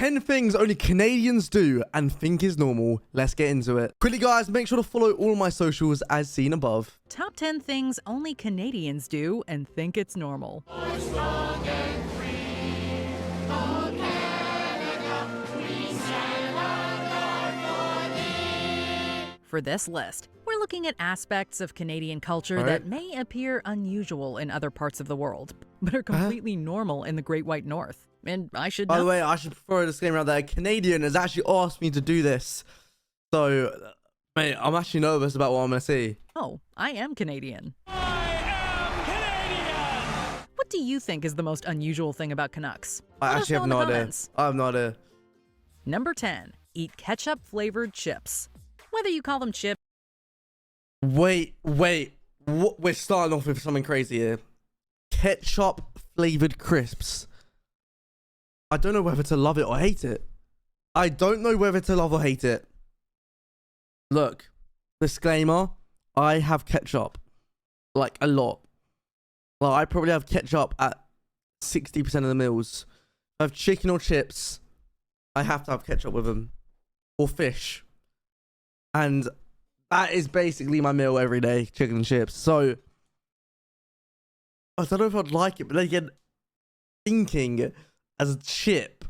10 things only Canadians do and think is normal. Let's get into it. Quickly, guys, make sure to follow all my socials as seen above. Top 10 things only Canadians do and think it's normal. For this list, we're looking at aspects of Canadian culture that may appear unusual in other parts of the world, but are completely normal in the Great White North. And I should know. By the way, I should throw a disclaimer out there. A Canadian has actually asked me to do this. So, mate, I'm actually nervous about what I'm going to see. Oh, I am Canadian. I am Canadian! What do you think is the most unusual thing about Canucks? I actually have no idea. I have no idea. Number 10. Eat ketchup-flavored chips. Whether you call them chips... Wait. We're starting off with something crazy here. Ketchup-flavored crisps. I don't know whether to love it or hate it. I don't know whether to love or hate it. Look, disclaimer, I have ketchup. Like, a lot. Well, I probably have ketchup at 60% of the meals. If I have chicken or chips, I have to have ketchup with them. Or fish. And that is basically my meal every day, chicken and chips. So, I don't know if I'd like it, but then again, thinking as a chip,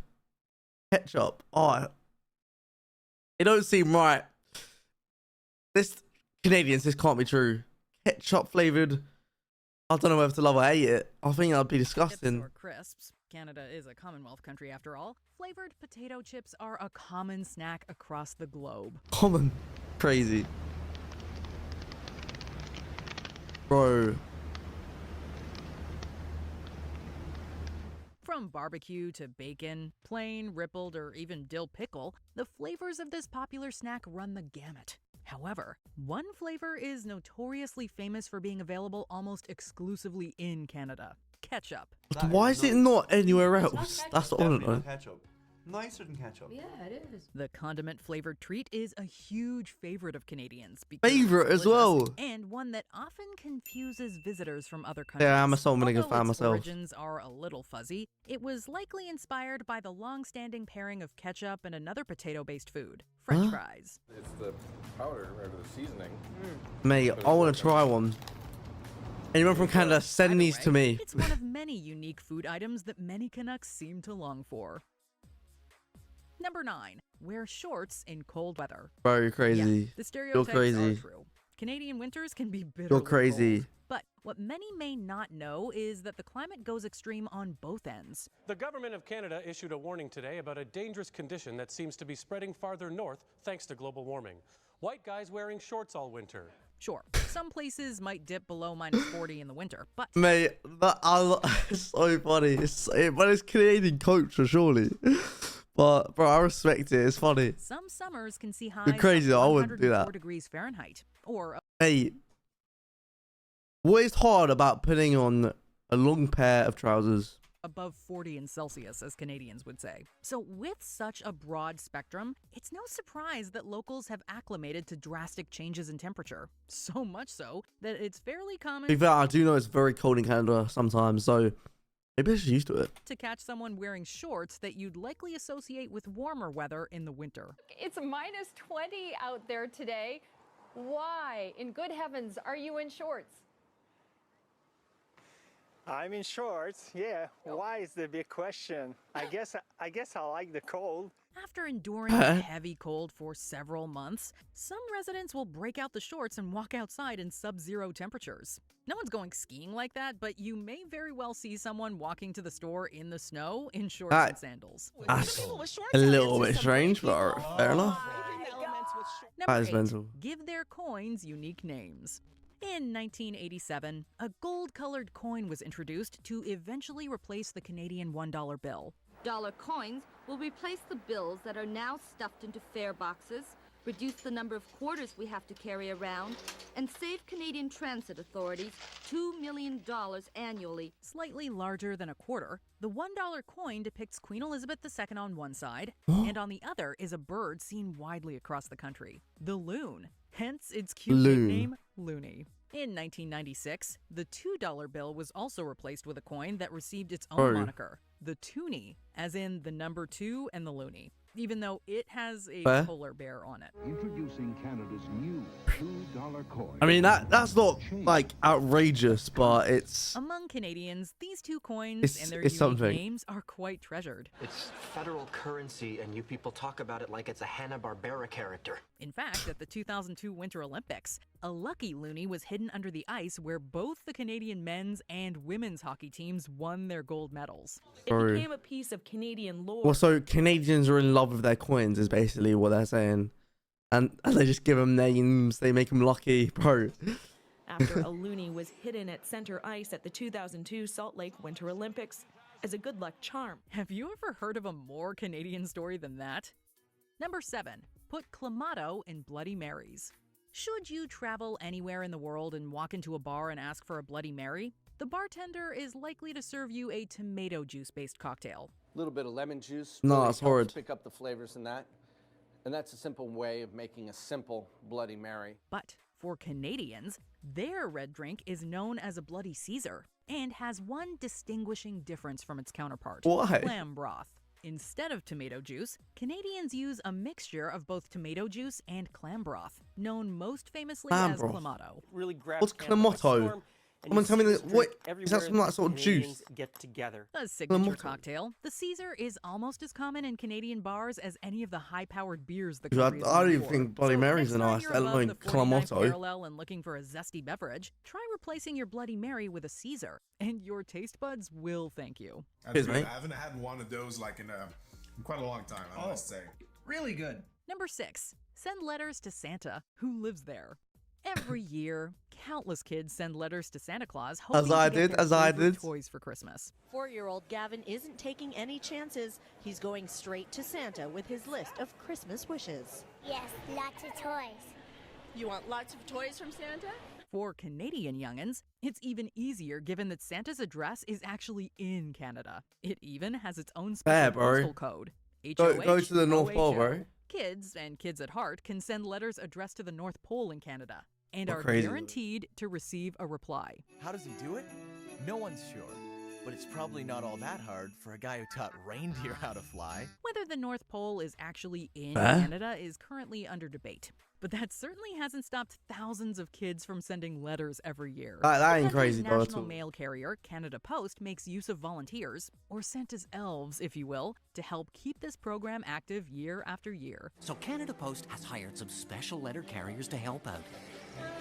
ketchup, it don't seem right. This, Canadians, this can't be true. Ketchup flavored, I don't know whether to love or hate it. I think that'd be disgusting. Chips or crisps. Canada is a Commonwealth country after all. Flavored potato chips are a common snack across the globe. Common. Crazy. Bro. From barbecue to bacon, plain, rippled, or even dill pickle, the flavors of this popular snack run the gamut. However, one flavor is notoriously famous for being available almost exclusively in Canada: ketchup. Why is it not anywhere else? That's what I want to know. Ketchup. Nicer than ketchup. Yeah, it is. The condiment-flavored treat is a huge favorite of Canadians. Favorite as well. And one that often confuses visitors from other countries. Yeah, I'm a salt vinegar fan its myself. origins are a little fuzzy, it was likely inspired by the long-standing pairing of ketchup and another potato-based food, French fries. It's the powder or the seasoning. Mate, I want to try one. Anyone from Canada, send these to me. It's one of many unique food items that many Canucks seem to long for. Number 9. Wear shorts in cold weather. Bro, you're crazy. Yeah, the stereotypes are crazy. true. Canadian winters can be bitterly You're crazy. cold. But what many may not know is that the climate goes extreme on both ends. The government of Canada issued a warning today about a dangerous condition that seems to be spreading farther north thanks to global warming. White guys wearing shorts all winter. Sure, some places might dip below minus 40 in the winter, but... Mate, it's so funny. But it's Canadian culture, surely. But, bro, I respect it. It's funny. Some summers can see highs You're crazy. of I wouldn't do 104 that. degrees Fahrenheit, or... Mate, what is hard about putting on a long pair of trousers? above 40 in Celsius, as Canadians would say. So with such a broad spectrum, it's no surprise that locals have acclimated to drastic changes in temperature. So much so that it's fairly common... To be fair, I do know it's very cold in Canada sometimes, so maybe I'm just used to it. ...to catch someone wearing shorts that you'd likely associate with warmer weather in the winter. It's minus 20 out there today. Why, in good heavens, are you in shorts? I'm in shorts, yeah. Why is the big question? I guess I like the cold. After enduring a heavy cold for several months, some residents will break out the shorts and walk outside in sub-zero temperatures. No one's going skiing like that, but you may very well see someone walking to the store in the snow in shorts and sandals. That's a little bit strange, but fair enough. That is mental. Give their coins unique names. In 1987, a gold-colored coin was introduced to eventually replace the Canadian $1 bill. Dollar coins will replace the bills that are now stuffed into fare boxes, reduce the number of quarters we have to carry around, and save Canadian transit authorities $2 million annually. Slightly larger than a quarter, the $1 coin depicts Queen Elizabeth II on one side, and on the other is a bird seen widely across the country, the loon, hence its cute nickname, Loony. In 1996, the $2 bill was also replaced with a coin that received its own moniker, the toonie, as in the number 2 and the loonie, even though it has a Fair. polar bear on it. Introducing Canada's new $2 coin. I mean, that's not like outrageous, but it's Among Canadians, these 2 coins It's- and their it's unique something. names are quite treasured. It's federal currency, and you people talk about it like it's a Hanna-Barbera character. In fact, at the 2002 Winter Olympics, a lucky loonie was hidden under the ice where both the Canadian men's and women's hockey teams won their gold medals. It Bro. became a piece of Canadian lore. well. So Canadians are in love with their coins, is basically what they're saying, and they just give them names. They make them lucky, bro. After a loonie was hidden at center ice at the 2002 Salt Lake Winter Olympics as a good luck charm. Have you ever heard of a more Canadian story than that? Number 7. Put Clamato in Bloody Marys. Should you travel anywhere in the world and walk into a bar and ask for a Bloody Mary, the bartender is likely to serve you a tomato juice-based cocktail. A little bit of lemon juice. No, really that's helps horrid. Pick up the flavors in that. And that's a simple way of making a simple Bloody Mary. But for Canadians, their red drink is known as a Bloody Caesar and has one distinguishing difference from its counterpart. Why? Clam broth. Instead of tomato juice, Canadians use a mixture of both tomato juice and clam broth, known most famously Clam as broth. Clamato. Really grabs What's Canada by Clamato? storm, and Someone you tell me see that. this What drink is that? Some everywhere like sort of Canadians juice? get together. A signature Clamato. cocktail, the Caesar is almost as common in Canadian bars as any of the high-powered beers the I country is don't known even for. think Bloody So Marys next are time nice, you're let above alone the 49th Clamato. parallel and looking for a zesty beverage, try replacing your Bloody Mary with a Caesar, and your taste buds will thank you. Cheers, mate. I haven't had one of those like in quite a long time, I must say. Really good. Number 6. Send letters to Santa, who lives there. Every year, countless kids send letters to Santa Claus hoping As I to get did, their as I favorite did. toys for Christmas. 4-year-old Gavin isn't taking any chances. He's going straight to Santa with his list of Christmas wishes. Yes, lots of toys. You want lots of toys from Santa? For Canadian youngins, it's even easier given that Santa's address is actually in Canada. It even has its own Fair, special bro. postal code. Go to the North Pole, HOHO. bro. Kids and kids at heart can send letters addressed to the North Pole in Canada and What are crazy. guaranteed to receive a reply. How does he do it? No one's sure. But it's probably not all that hard for a guy who taught reindeer how to fly. Whether the North Pole is actually in Huh? Canada is currently under debate. But that certainly hasn't stopped thousands of kids from sending letters every year. That ain't The country's crazy, though, at national all. mail carrier, Canada Post, makes use of volunteers, or Santa's elves, if you will, to help keep this program active year after year. So Canada Post has hired some special letter carriers to help out.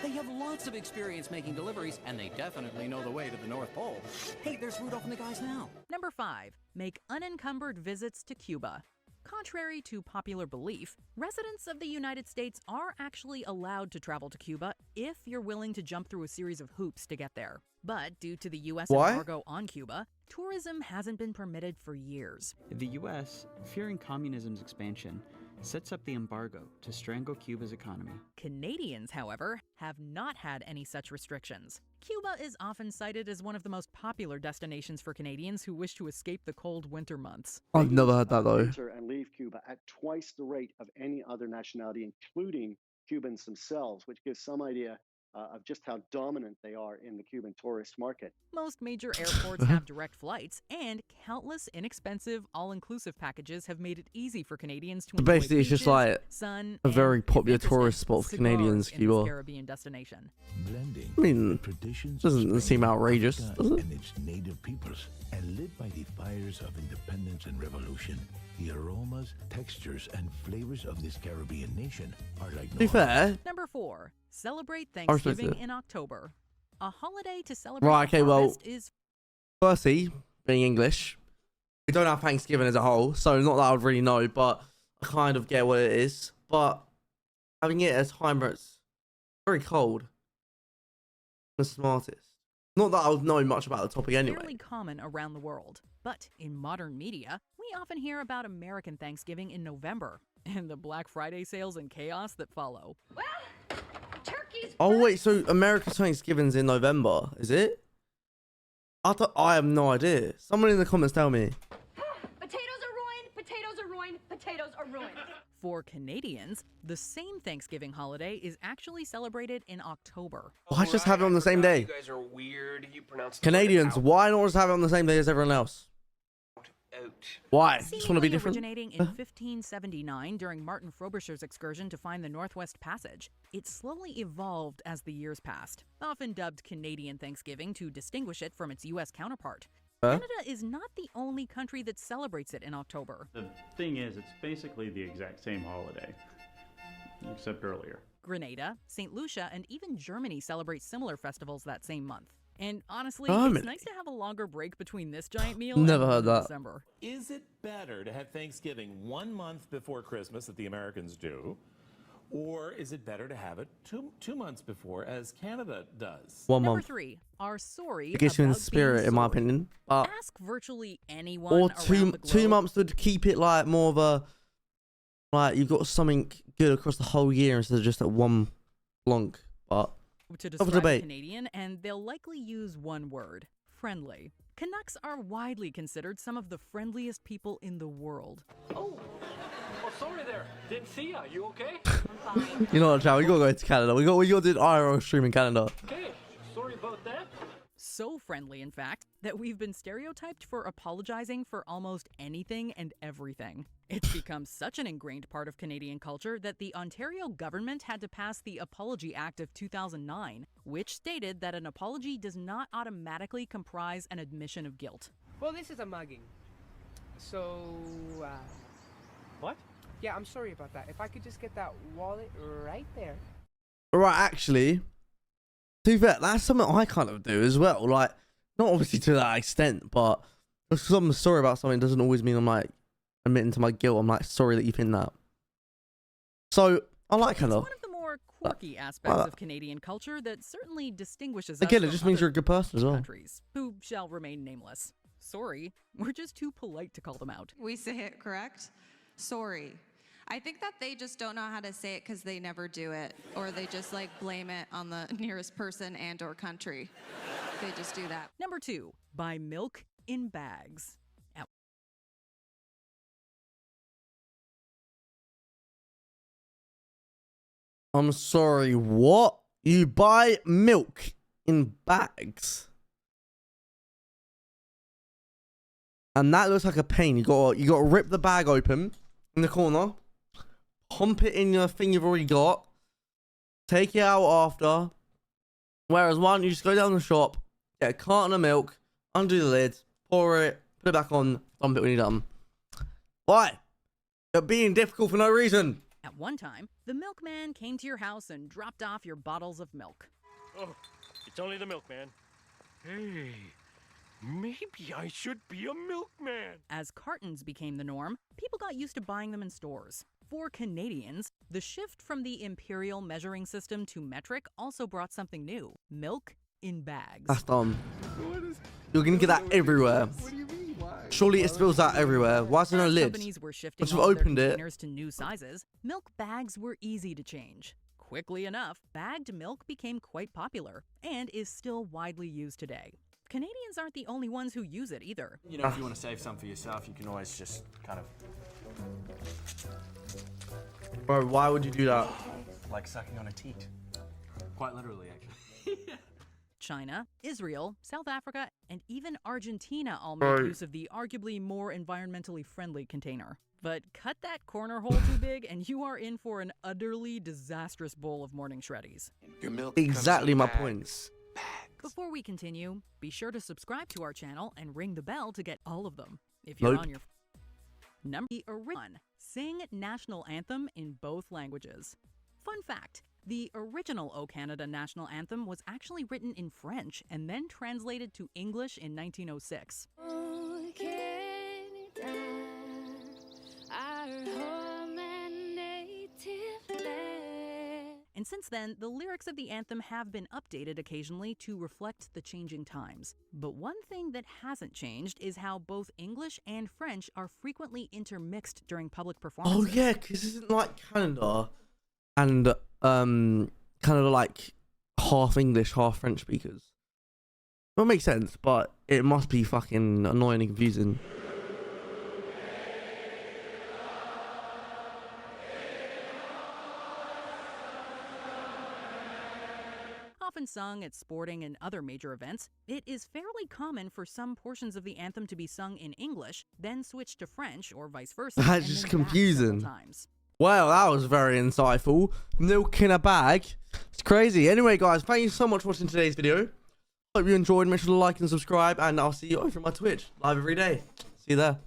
They have lots of experience making deliveries, and they definitely know the way to the North Pole. Hey, there's Rudolph and the guys now. Number 5. Make unencumbered visits to Cuba. Contrary to popular belief, residents of the United States are actually allowed to travel to Cuba if you're willing to jump through a series of hoops to get there. But due to the U.S. Why? embargo on Cuba, tourism hasn't been permitted for years. The U.S., fearing communism's expansion, sets up the embargo to strangle Cuba's economy. Canadians, however, have not had any such restrictions. Cuba is often cited as one of the most popular destinations for Canadians who wish to escape the cold winter months. I've never heard that though. Enter and leave Cuba at twice the rate of any other nationality, including Cubans themselves, which gives some idea of just how dominant they are in the Cuban tourist market. Most major airports have direct flights, and countless inexpensive, all-inclusive packages have made it easy for Canadians to So enjoy basically, it's just beaches, like sun, a very and, popular if interested, tourist spot for cigars Canadians, in this Cuba. Caribbean destination. Blending I mean, traditions doesn't seem outrageous, does it? and its native peoples, and lit by the fires of independence and revolution. The aromas, textures, and flavors of this Caribbean nation are like To be no fair, Number 4. Celebrate I respect Thanksgiving it. in October. A holiday to celebrate Right, okay, the well, harvest is firstly, being English, we don't have Thanksgiving as a whole, so not that I would really know, but I kind of get what it is. But having it at a time where it's very cold, the smartest. Not that I would know much about the topic anyway. fairly common around the world. But in modern media, we often hear about American Thanksgiving in November and the Black Friday sales and chaos that follow. Oh wait, so America's Thanksgiving's in November, is it? I have no idea. Someone in the comments tell me. Potatoes are ruined, potatoes are ruined, potatoes are ruined. For Canadians, the same Thanksgiving holiday is actually celebrated in October. Why just have it on the same day? You guys are weird. You pronounce Canadians, why not just have it on the same day as everyone else? Why? Just want to be Seemingly different? originating in 1579 during Martin Frobisher's excursion to find the Northwest Passage, it slowly evolved as the years passed, often dubbed Canadian Thanksgiving to distinguish it from its U.S. counterpart. Canada is not the only country that celebrates it in October. The thing is, it's basically the exact same holiday, except earlier. Grenada, St. Lucia, and even Germany celebrate similar festivals that same month. And honestly, Germany. it's nice to have a longer break between this giant meal Never and heard that. December. Is it better to have Thanksgiving 1 month before Christmas that the Americans do? Or is it better to have it two months before, as Canada does? 1 Number month. 3, are sorry It gets you in about spirit, being in my sorry. opinion. But Ask virtually anyone or around the globe. 2 months would keep it like more of a like you've got something good across the whole year instead of just at one blonk. But to up for describe a debate. Canadian, and they'll likely use one word: friendly. Canucks are widely considered some of the friendliest people in the world. Oh, sorry there. Didn't see ya. You okay? You know what, Chow? We gotta go to Canada. We got to do an IRL stream in Canada. Okay, sorry about that. So friendly, in fact, that we've been stereotyped for apologizing for almost anything and everything. It's become such an ingrained part of Canadian culture that the Ontario government had to pass the Apology Act of 2009, which stated that an apology does not automatically comprise an admission of guilt. Well, this is a mugging. So, What? yeah, I'm sorry about that. If I could just get that wallet right there. Right, actually, to be fair, that's something I kind of do as well. Like, not obviously to that extent, but if I'm sorry about something doesn't always mean I'm like admitting to my guilt. I'm like, sorry that you think that. So, I like Canada. One of the more quirky aspects of Canadian culture that certainly distinguishes us Again, it from just means other you're a good person as well. countries, who shall remain nameless. Sorry, we're just too polite to call them out. We say it correct. Sorry. I think that they just don't know how to say it because they never do it, or they just like blame it on the nearest person and or country. They just do that. Number 2, buy milk in bags. I'm sorry, what? You buy milk in bags? And that looks like a pain. You got to rip the bag open in the corner, pump it in your thing you've already got, take it out after. Whereas one, you just go down the shop, get a carton of milk, undo the lid, pour it, put it back on, dump it when you're done. Why? You're being difficult for no reason. At one time, the milkman came to your house and dropped off your bottles of milk. Oh, it's only the milkman. Hey, maybe I should be a milkman. As cartons became the norm, people got used to buying them in stores. For Canadians, the shift from the imperial measuring system to metric also brought something new: milk in bags. That's dumb. You're going to get that everywhere. Surely it spills out everywhere. Why is there no As lid? companies were shifting Once you've all of their opened it. containers to new sizes, milk bags were easy to change. Quickly enough, bagged milk became quite popular and is still widely used today. Canadians aren't the only ones who use it either. You know, if you want to save some for yourself, you can always just kind of Bro, why would you do that? like sucking on a teat. Quite literally, actually. China, Israel, South Africa, and even Argentina all make Right. use of the arguably more environmentally friendly container. But cut that corner hole too big and you are in for an utterly disastrous bowl of morning shreddies. Your milk Exactly my points. Before we continue, be sure to subscribe to our channel and ring the bell to get all of them. If you're Nope. on your number 1, sing national anthem in both languages. Fun fact, the original O Canada national anthem was actually written in French and then translated to English in 1906. Oh, Canada, our home and native land. And since then, the lyrics of the anthem have been updated occasionally to reflect the changing times. But one thing that hasn't changed is how both English and French are frequently intermixed during public Oh performances. yeah, because isn't like Canada and Canada like half English, half French speakers. Well, it makes sense, but it must be fucking annoying and confusing. often sung at sporting and other major events, it is fairly common for some portions of the anthem to be sung in English, then switch to French or vice versa. That's and just then back confusing. several times. Well, that was very insightful. Milk in a bag. It's crazy. Anyway, guys, thank you so much for watching today's video. Hope you enjoyed. Make sure to like and subscribe, and I'll see you over on my Twitch live every day. See you there.